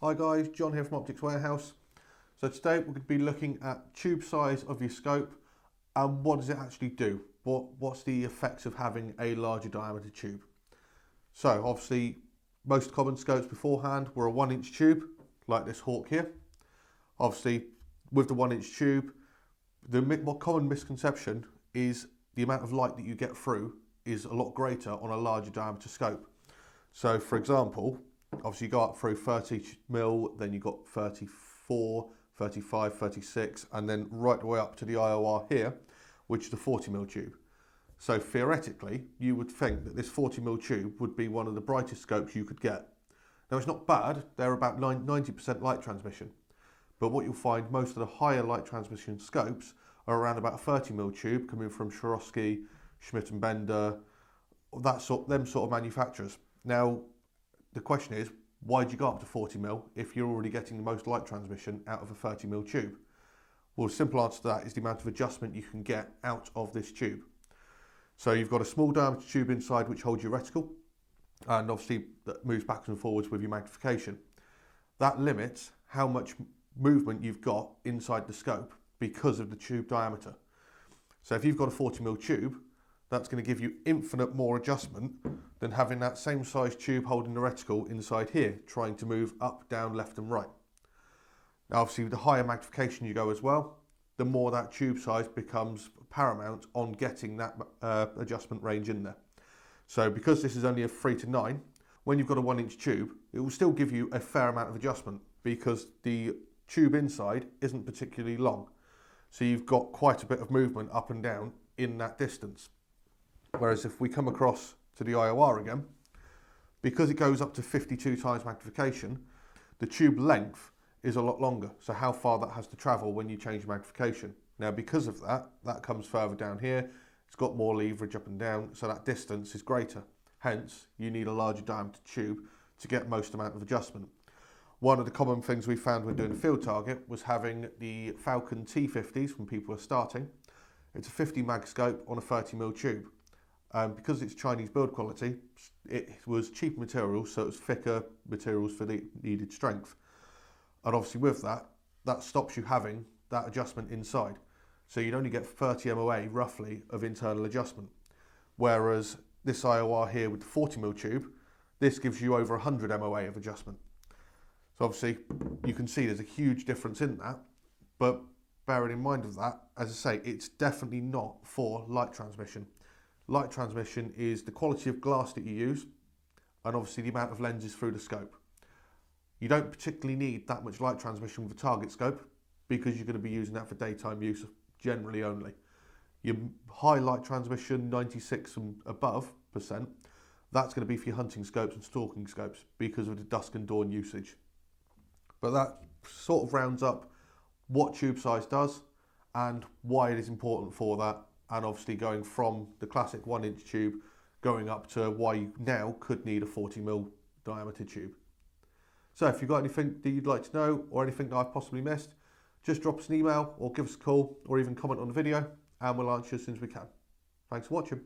Hi guys, John here from Optics Warehouse. So today we're going to be looking at tube size of your scope and what does it actually do? What's the effects of having a larger diameter tube? So obviously most common scopes beforehand were a 1-inch tube like this Hawk here. Obviously with the 1-inch tube, the more common misconception is the amount of light that you get through is a lot greater on a larger diameter scope. So for example, obviously you go up through 30mm, then you got 34, 35, 36, and then right the way up to the IOR here, which is the 40mm tube. So theoretically, you would think that this 40mm tube would be one of the brightest scopes you could get. Now it's not bad, they're about 90% light transmission. But what you'll find, most of the higher light transmission scopes are around about a 30mm tube coming from Swarovski, Schmidt & Bender, them sort of manufacturers. Now, the question is, why do you go up to 40mm if you're already getting the most light transmission out of a 30mm tube? Well, the simple answer to that is the amount of adjustment you can get out of this tube. So you've got a small diameter tube inside which holds your reticle, and obviously that moves backwards and forwards with your magnification. That limits how much movement you've got inside the scope because of the tube diameter. So if you've got a 40mm tube, that's going to give you infinite more adjustment than having that same size tube holding the reticle inside here, trying to move up, down, left and right. Now obviously the higher magnification you go as well, the more that tube size becomes paramount on getting that adjustment range in there. So because this is only a 3 to 9, when you've got a 1-inch tube, it will still give you a fair amount of adjustment because the tube inside isn't particularly long. So you've got quite a bit of movement up and down in that distance. Whereas if we come across to the IOR again, because it goes up to 52 times magnification, the tube length is a lot longer. So how far that has to travel when you change magnification. Now because of that, that comes further down here. It's got more leverage up and down, so that distance is greater. Hence, you need a larger diameter tube to get most amount of adjustment. One of the common things we found when doing a field target was having the Falcon T50s when people are starting. It's a 50 mag scope on a 30mm tube. Because it's Chinese build quality, it was cheap materials, so it was thicker materials for the needed strength. And obviously with that, that stops you having that adjustment inside. So you'd only get 30 MOA roughly of internal adjustment. Whereas this IOR here with the 40mm tube, this gives you over 100 MOA of adjustment. So obviously you can see there's a huge difference in that, but bearing in mind of that, as I say, it's definitely not for light transmission. Light transmission is the quality of glass that you use and obviously the amount of lenses through the scope. You don't particularly need that much light transmission with a target scope because you're going to be using that for daytime use generally only. Your high light transmission, 96 and above %, that's going to be for your hunting scopes and stalking scopes because of the dusk and dawn usage. But that sort of rounds up what tube size does and why it is important for that, and obviously going from the classic 1-inch tube going up to why you now could need a 40mm diameter tube. So if you've got anything that you'd like to know or anything that I've possibly missed, just drop us an email or give us a call or even comment on the video and we'll answer as soon as we can. Thanks for watching.